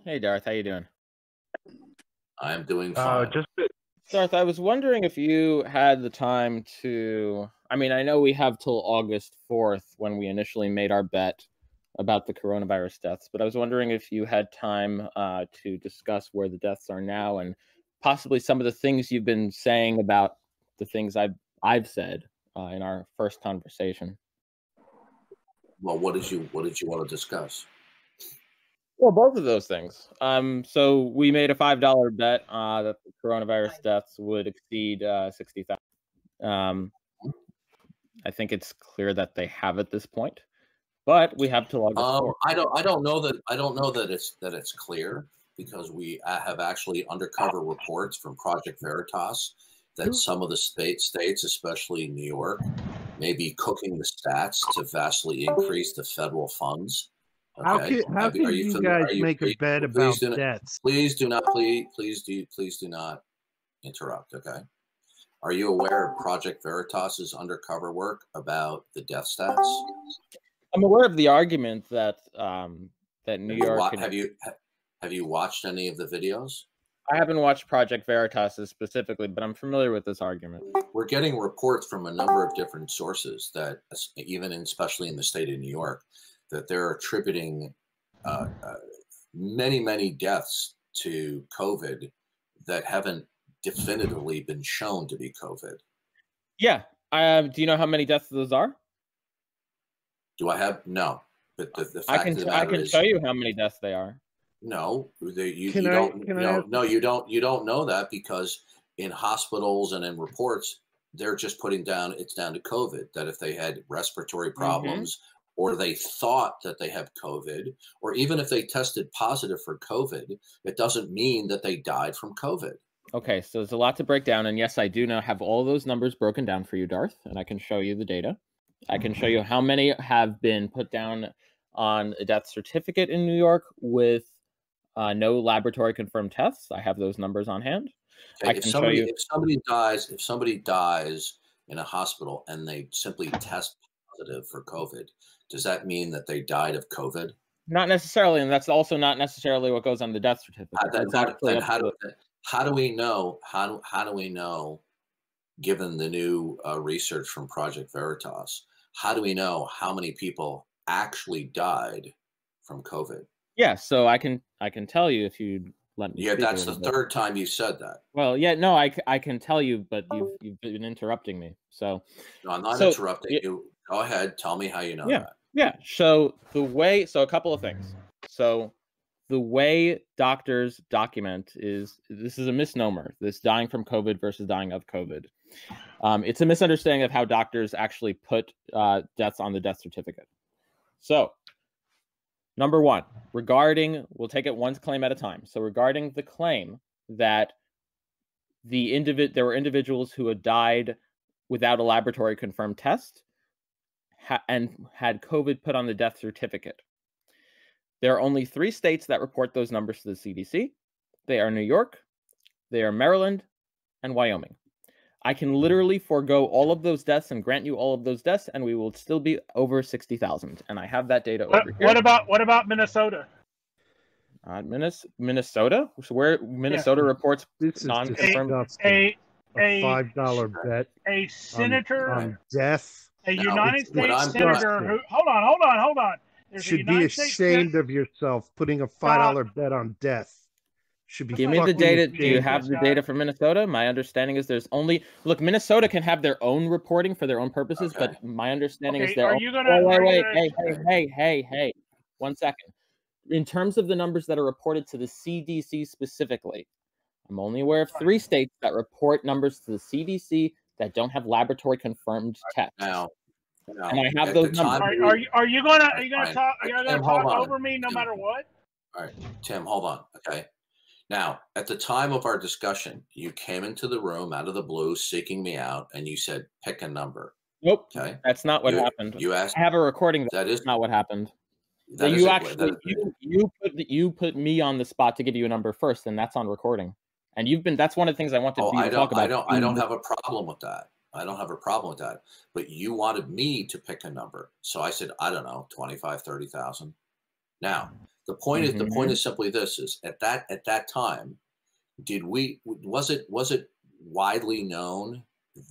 Hey, Darth. How you doing? I'm doing fine. Darth, I was wondering if you had the time to. I mean, I know we have till August 4th when we initially made our bet about the coronavirus deaths, but I was wondering if you had time to discuss where the deaths are now and possibly some of the things you've been saying about the things I've said in our first conversation. Well, what did you want to discuss? Well, both of those things. So we made a $5 bet that the coronavirus deaths would exceed 60,000. I think it's clear that they have at this point, but we have till August 4th. I don't know that it's clear because we have actually undercover reports from Project Veritas that some of the states, especially New York, may be cooking the stats to vastly increase the federal funds. Okay, How can you guys make a bet about deaths? Please do not interrupt. Okay, are you aware of Project Veritas's undercover work about the death stats? I'm aware of the argument that that New York. Have you watched any of the videos? I haven't watched Project Veritas specifically, but I'm familiar with this argument. We're getting reports from a number of different sources that, especially in the state of New York, that they're attributing many deaths to COVID that haven't definitively been shown to be COVID. Yeah. Do you know how many deaths those are? Do I have? No. But the fact I can of the matter is, tell you how many deaths they are. No, you don't know that because in hospitals and in reports, they're just putting down it's down to COVID, that if they had respiratory problems or they thought that they have COVID, or even if they tested positive for COVID, it doesn't mean that they died from COVID. Okay, so there's a lot to break down. And yes, I do now have all those numbers broken down for you, Darth, and I can show you the data. I can show you how many have been put down on a death certificate in New York with no laboratory confirmed tests. I have those numbers on hand. Okay, if somebody dies in a hospital and they simply test positive for COVID, does that mean that they died of COVID? Not necessarily, and that's also not necessarily what goes on the death certificate. How do we know? How do we know? Given the new research from Project Veritas, how do we know how many people actually died from COVID? Yeah, so I can tell you if you let me. Yeah, that's the third time you said that. Well, yeah, no, I can tell you, but you've been interrupting me. So no, I'm not interrupting you. Go ahead, tell me how you know that. Yeah. So a couple of things. So the way doctors document this is a misnomer. This dying from COVID versus dying of COVID. It's a misunderstanding of how doctors actually put deaths on the death certificate. So, number one, we'll take it one claim at a time. So regarding the claim that there were individuals who had died without a laboratory confirmed test and had COVID put on the death certificate. There are only 3 states that report those numbers to the CDC. They are New York, they are Maryland, and Wyoming. I can literally forego all of those deaths and grant you all of those deaths, and we will still be over 60,000. And I have that data over here. What about Minnesota? Minnesota? So where Minnesota reports non-confirmed a $5 bet. A senator on death. A United States senator who hold on. Should be ashamed of yourself putting a $5 bet on death. Should be. Give me the data. Do you have the data for Minnesota? My understanding is there's only Minnesota can have their own reporting for their own purposes, but my understanding is they're. Wait. Hey. 1 second. In terms of the numbers that are reported to the CDC specifically, I'm only aware of 3 states that report numbers to the CDC that don't have laboratory confirmed tests. Now, and I have those numbers. Are you gonna talk over me no matter what? All right, Tim, hold on. Okay. Now, at the time of our discussion, you came into the room out of the blue, seeking me out, and you said, "Pick a number." Nope. Okay. That's not what happened. You asked. I have a recording. That is not what happened. So you put me on the spot to give you a number first, and that's on recording. And that's one of the things I wanted to talk about. I don't have a problem with that. But you wanted me to pick a number. So I said, I don't know, 25, 30,000. Now, The point is simply this: is at that time, was it widely known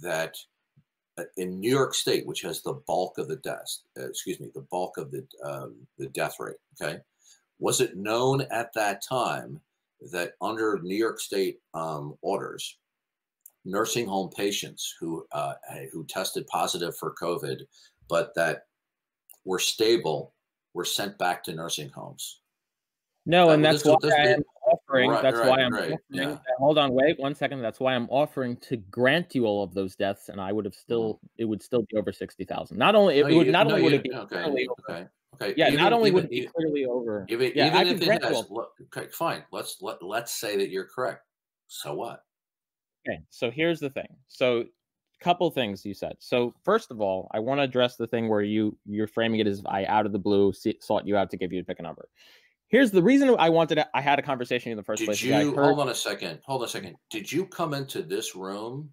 that in New York State, which has the bulk of the deaths, the bulk of the death rate, okay, was it known at that time that under New York State orders, nursing home patients who tested positive for COVID, but that were stable, were sent back to nursing homes? No, and that's why I'm offering. That's why I'm offering. Yeah. Hold on, wait 1 second. That's why I'm offering to grant you all of those deaths, and I would have still. It would still be over 60,000. Not only would it be clearly over. Okay. Yeah. Not only would it be clearly over. Even if it has. Okay. Fine. Let's say that you're correct. So what? Okay. So here's the thing. So, couple things you said. So first of all, I want to address the thing where you're framing it as I out of the blue sought you out to give you to pick a number. Here's the reason I had a conversation in the first place. Hold on a second. Did you come into this room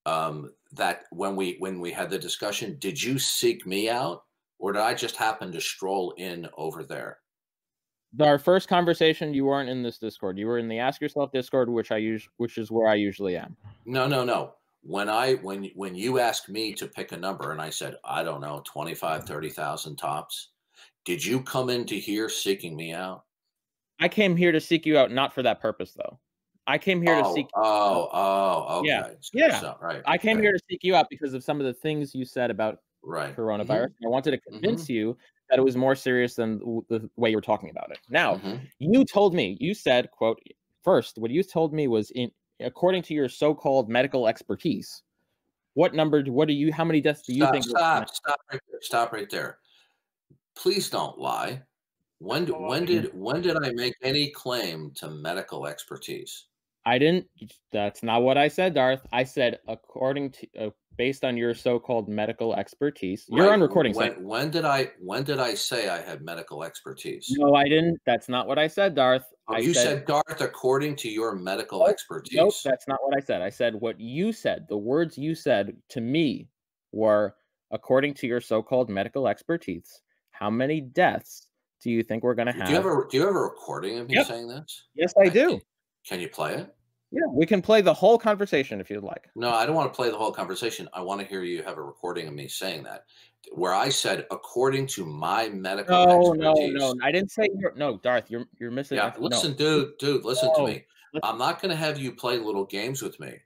that when we had the discussion, did you seek me out, or did I just happen to stroll in over there? Our first conversation, you weren't in this Discord. You were in the Ask Yourself Discord, which is where I usually am. No. When you asked me to pick a number and I said, I don't know, 25, 30,000 tops. Did you come into here seeking me out? I came here to seek you out, not for that purpose, though. I came here to seek. Okay. Yeah. So, right. I came here to seek you out because of some of the things you said about coronavirus. I wanted to convince you that it was more serious than the way you were talking about it. Now, you told me, you said, quote, first, what you told me was according to your so-called medical expertise, how many deaths do you think? Stop right there. Please don't lie. When did I make any claim to medical expertise? I didn't. That's not what I said, Darth. I said according to based on your so-called medical expertise. You're on recording. When did I say I had medical expertise? No, I didn't. That's not what I said, Darth. You said, Darth, according to your medical expertise. Nope, that's not what I said. I said what you said. The words you said to me were according to your so-called medical expertise. How many deaths do you think we're going to have? Do you have a recording of me saying this? Yes, I do. Can you play it? Yeah, we can play the whole conversation if you'd like. No, I don't want to play the whole conversation. I want to hear you have a recording of me saying that, where I said, according to my medical expertise. No, I didn't say Darth, you're missing. Yeah, listen, dude, listen to me. I'm not going to have you play little games with me.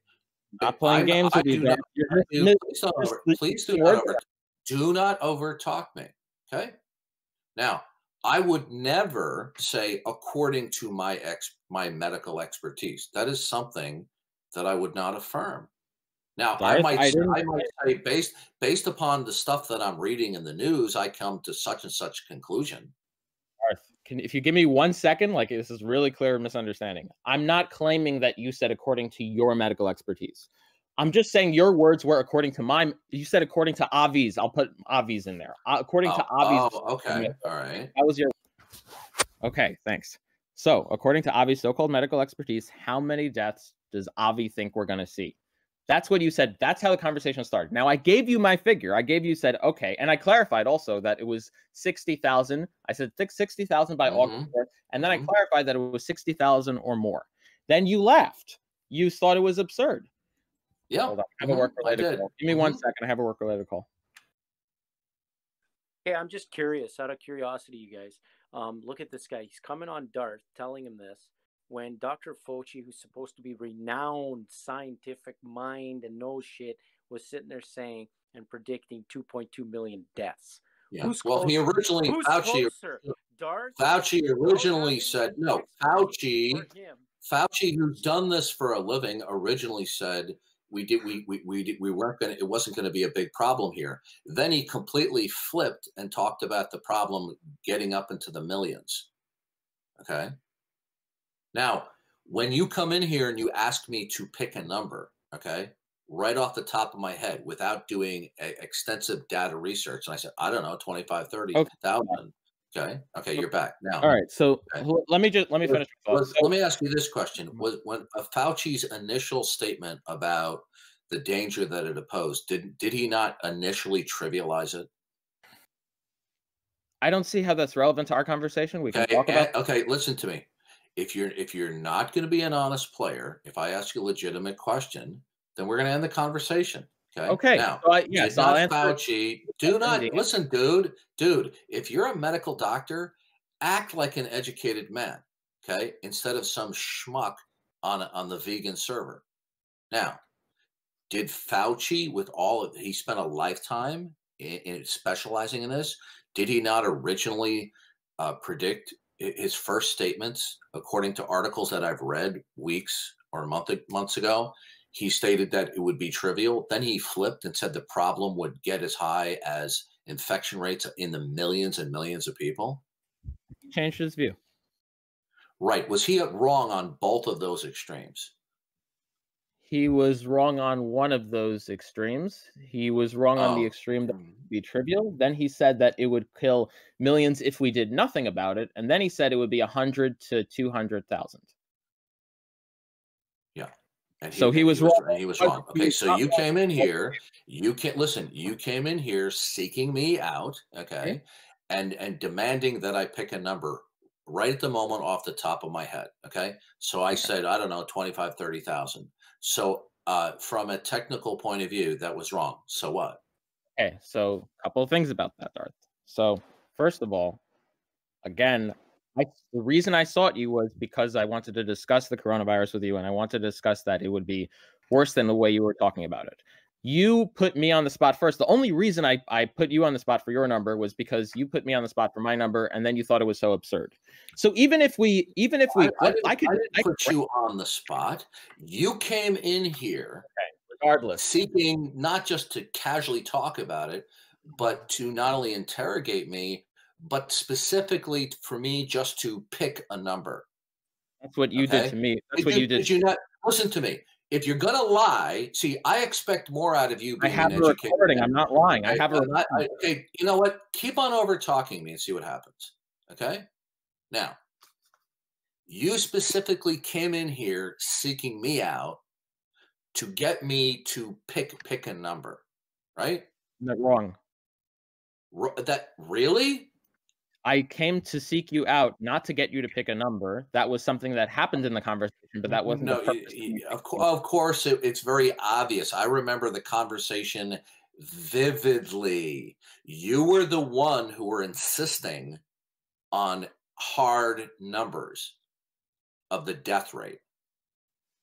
Not playing games with you. Please do not overtalk me. Okay. Now, I would never say according to my medical expertise. That is something that I would not affirm. Now, I might say based upon the stuff that I'm reading in the news, I come to such and such conclusion. If you give me 1 second, like this is really clear misunderstanding. I'm not claiming that you said according to your medical expertise. I'm just saying your words were according to you said according to Avi's. I'll put Avi's in there. According to Avi's. Oh, okay. All right. That was your. Okay, thanks. So, according to Avi's so-called medical expertise, how many deaths does Avi think we're going to see? That's what you said. That's how the conversation started. Now, I gave you my figure. Said, okay. And I clarified also that it was 60,000. I said 60,000 by August 4th. And then I clarified that it was 60,000 or more. Then you laughed. You thought it was absurd. Yeah. Hold on. I have a work-related call. Give me 1 second. I have a work-related call. Hey, I'm just curious, out of curiosity, you guys. Look at this guy. He's coming on Darth, telling him this, when Dr. Fauci, who's supposed to be renowned scientific mind and knows shit, was sitting there saying and predicting 2.2 million deaths. Yeah. He originally Fauci originally said no. Fauci, who's done this for a living, originally said we weren't going to, it wasn't going to be a big problem here. Then he completely flipped and talked about the problem getting up into the millions. Okay. Now, when you come in here and you ask me to pick a number, okay, right off the top of my head without doing extensive data research, and I said, I don't know, 25, 30,000. Okay, you're back now. All right, so let me finish. Let me ask you this question: was when Fauci's initial statement about the danger that it posed, did he not initially trivialize it? I don't see how that's relevant to our conversation. We can talk about. Okay, listen to me. If you're not going to be an honest player, if I ask you a legitimate question, then we're going to end the conversation. Okay. Okay. Now, so yes, I'll answer. Fauci, do not listen, dude. If you're a medical doctor, act like an educated man. Okay, instead of some schmuck on the vegan server. Now, did Fauci, he spent a lifetime in specializing in this? Did he not originally predict his first statements, according to articles that I've read weeks or months ago? He stated that it would be trivial. Then he flipped and said the problem would get as high as infection rates in the millions and millions of people. He changed his view. Right. Was he wrong on both of those extremes? He was wrong on one of those extremes. He was wrong on the extreme that would be trivial. Then he said that it would kill millions if we did nothing about it. And then he said it would be 100 to 200,000. Yeah. And he was wrong. He was wrong. Okay, so you came in here. You came in here seeking me out, okay, and demanding that I pick a number right at the moment off the top of my head, okay? So I said, I don't know, 25, 30,000. So from a technical point of view, that was wrong. So what? Okay, so a couple of things about that, Darth. So first of all, again, the reason I sought you was because I wanted to discuss the coronavirus with you, and I wanted to discuss that it would be worse than the way you were talking about it. You put me on the spot first. The only reason I put you on the spot for your number was because you put me on the spot for my number, and then you thought it was so absurd. So I didn't put you on the spot. You came in here, regardless, seeking not just to casually talk about it, but to not only interrogate me, but specifically for me just to pick a number. That's what you did to me. That's what you did. Did you not listen to me? If you're gonna lie, see, I expect more out of you. I have a recording. I'm not lying. I have a. Okay, you know what? Keep on over talking me and see what happens. Okay. Now, you specifically came in here seeking me out to get me to pick a number, right? Not wrong. That really? I came to seek you out, not to get you to pick a number. That was something that happened in the conversation, but that wasn't the purpose. Of course, it's very obvious. I remember the conversation vividly. You were the one who were insisting on hard numbers of the death rate.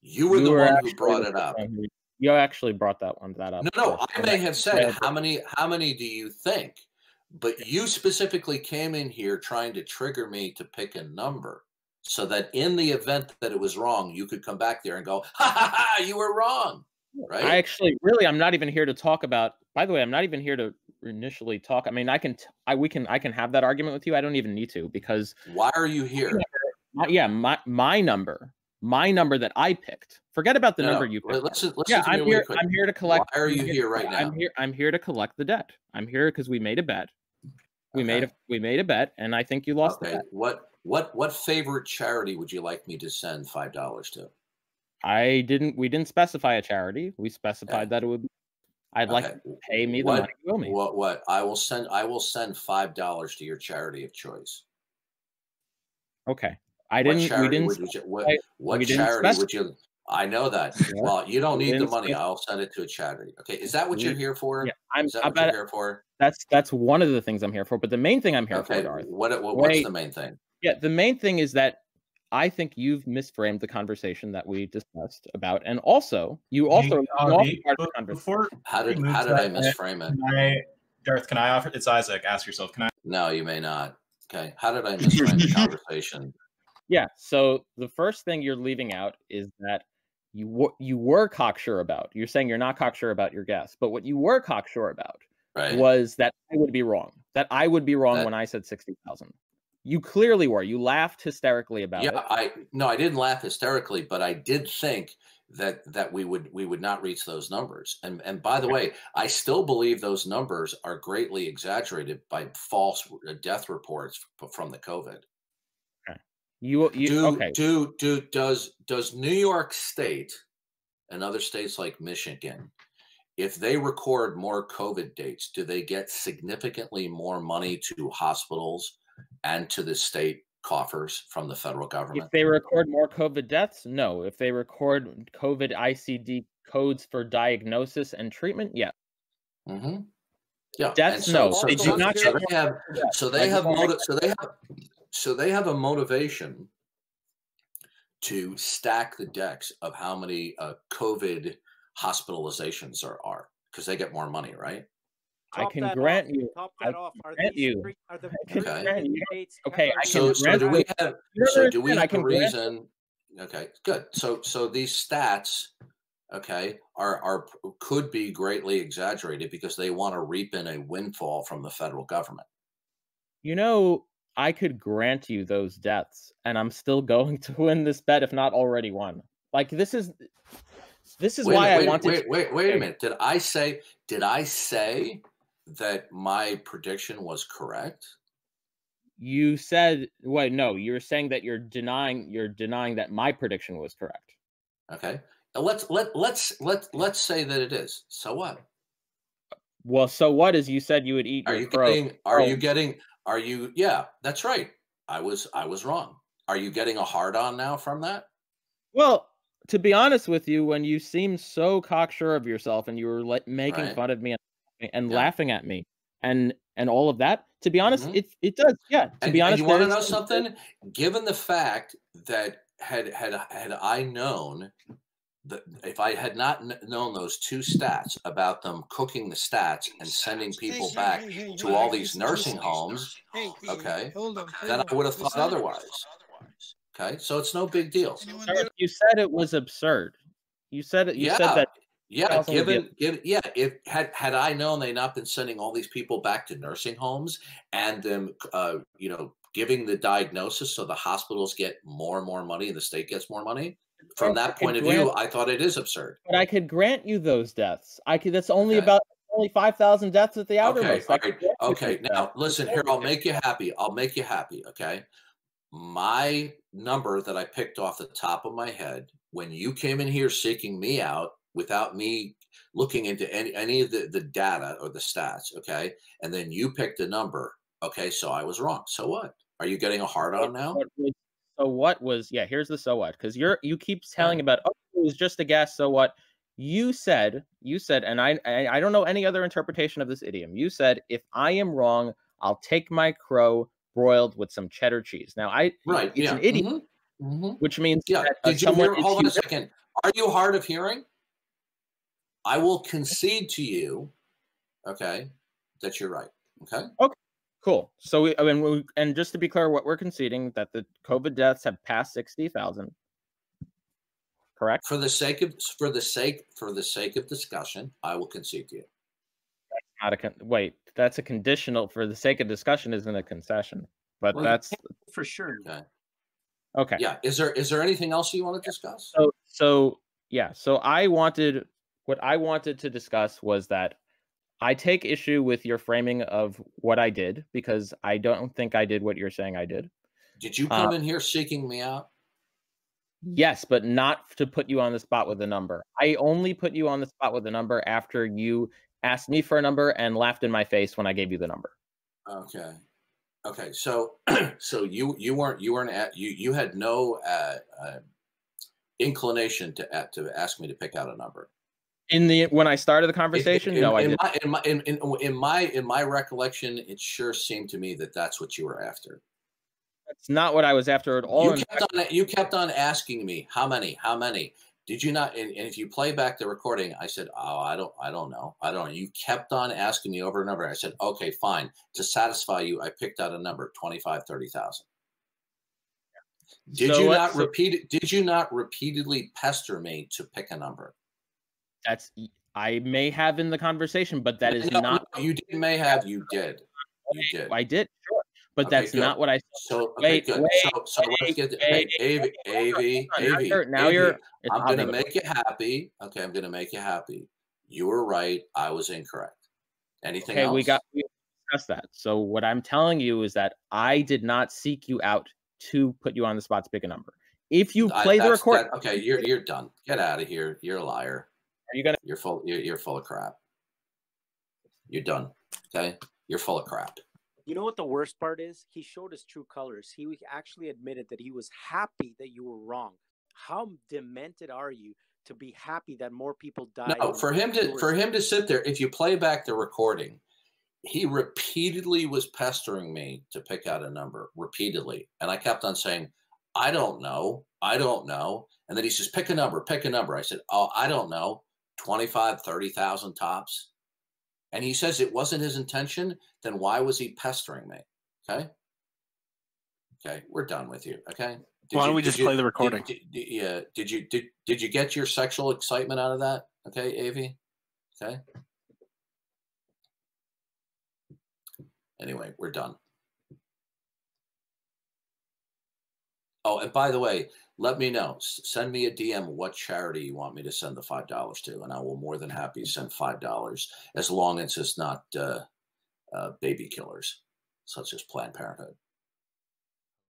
You were the one who brought it up. You actually brought that up. No, I may have said, how many do you think? But you specifically came in here trying to trigger me to pick a number so that in the event that it was wrong, you could come back there and go, ha, ha, ha, you were wrong. Right? I'm not even here to talk about, by the way, I'm not even here to initially talk. I mean, I can have that argument with you. I don't even need to, because why are you here? My number that I picked. Forget about the number you picked. Listen I'm here to collect. Why are you here right now? I'm here to collect the debt. I'm here because we made a bet. We made a bet, and I think you lost the bet. What favorite charity would you like me to send $5 to? We didn't specify a charity. We specified that it would be. I'd like to pay me the money you owe me. What? I will send $5 to your charity of choice. Okay. What charity would you? I know that. Yeah. Well, you don't need the money. I'll send it to a charity. Okay, is that what you're here for? Yeah, is that what you're here for? That's one of the things I'm here for. But the main thing I'm here for, Darth. What's the main thing? Yeah, the main thing is that I think you've misframed the conversation that we discussed about, and also how did I misframe it? Darth, can I offer? It's Isaac. Ask yourself. Can I? No, you may not. Okay, how did I misframe the conversation? Yeah. So the first thing you're leaving out is that you were cocksure about. You're saying you're not cocksure about your guess, but what you were cocksure about was that I would be wrong. That I would be wrong when I said 60,000. You clearly were. You laughed hysterically about it. I didn't laugh hysterically, but I did think that we would not reach those numbers. And by the way, I still believe those numbers are greatly exaggerated by false death reports from the COVID. Does New York State and other states like Michigan if they record more COVID dates, do they get significantly more money to hospitals and to the state coffers from the federal government? If they record more COVID deaths, no. If they record COVID ICD codes for diagnosis and treatment, yeah. Mm-hmm. Yeah. Deaths, no. They do not. So they have a motivation to stack the decks of how many COVID hospitalizations are because they get more money, right? I can grant you. Top that off. Are you. Okay. So do we have a reason? Okay, good. So these stats, okay, are could be greatly exaggerated because they want to reap in a windfall from the federal government. You know, I could grant you those deaths, and I'm still going to win this bet, if not already won. Like this is why I wanted. Wait a minute. Did I say that my prediction was correct? You said, wait, no, you're saying that you're denying that my prediction was correct. Okay. Let's say that it is. So what? Well, so what is you said you would eat your crow. Yeah, that's right. I was wrong. Are you getting a hard on now from that? Well, to be honest with you, when you seemed so cocksure of yourself and you were making fun of me and laughing at me and all of that, to be honest, it does. Yeah. To be honest, you want to know something? Given the fact that had I known that if I had not known those two stats about them cooking the stats and sending people back to all these nursing homes, okay, then I would have thought otherwise. Okay, so it's no big deal. You said it was absurd. You said it. You said that. Yeah, if had I known they'd not been sending all these people back to nursing homes and them, giving the diagnosis so the hospitals get more and more money and the state gets more money. From that point of view, I thought it is absurd. But I could grant you those deaths. That's only about 5,000 deaths at the outermost. Okay. Now listen here. I'll make you happy. Okay. My number that I picked off the top of my head when you came in here seeking me out without me looking into any of the data or the stats, okay? And then you picked a number, okay? So I was wrong. So what? Are you getting a hard on now? So what was? Yeah, here's the so what, because you keep telling about it was just a guess. So what? You said, and I don't know any other interpretation of this idiom. You said if I am wrong, I'll take my crow broiled with some cheddar cheese. Now it's an idiom, which means that Did you hear? Hold on a second. Are you hard of hearing? I will concede to you, okay, that you're right. Okay. Okay. Cool. So and just to be clear, what we're conceding that the COVID deaths have passed 60,000. Correct. For the sake of discussion, I will concede to you. That's not that's a conditional. For the sake of discussion isn't a concession, but that's for sure. Okay. Yeah. Is there anything else you want to discuss? So what I wanted to discuss was that I take issue with your framing of what I did because I don't think I did what you're saying I did. Did you come in here seeking me out? Yes, but not to put you on the spot with a number. I only put you on the spot with a number after you asked me for a number and laughed in my face when I gave you the number. Okay. So you had no inclination to ask me to pick out a number. When I started the conversation, I didn't. In my recollection, it sure seemed to me that that's what you were after. That's not what I was after at all. You kept on asking me how many. Did you not? And if you play back the recording, I said, "Oh, I don't know. You kept on asking me over and over. I said, "Okay, fine. To satisfy you, I picked out a number: 25,000, 30,000." Did you not repeatedly pester me to pick a number? I may have in the conversation, but that is not. You did. May have. You did. You did. I did. Sure. But that's not what I said. So let's get to Avi. I'm going to make you happy. Okay, I'm going to make you happy. You were right. I was incorrect. Anything else? We discussed that. So what I'm telling you is that I did not seek you out to put you on the spot to pick a number. If you play the recording, okay, you're done. Get out of here. You're a liar. Are you gonna? You're full. You're full of crap. You're done. Okay. You're full of crap. You know what the worst part is? He showed his true colors. He actually admitted that he was happy that you were wrong. How demented are you to be happy that more people died? No, for him to sit there, if you play back the recording, he repeatedly was pestering me to pick out a number repeatedly. And I kept on saying, I don't know. I don't know. And then he says, pick a number, pick a number. I said, oh, I don't know. 25, 30,000 tops. And he says it wasn't his intention. Then why was he pestering me? Okay. Okay. We're done with you. Okay. Why don't we just play the recording? Did you get your sexual excitement out of that? Okay, Avi? Okay. Anyway, we're done. Oh, and by the way, let me know. Send me a DM what charity you want me to send the $5 to, and I will more than happy send $5 as long as it's not baby killers, such as Planned Parenthood.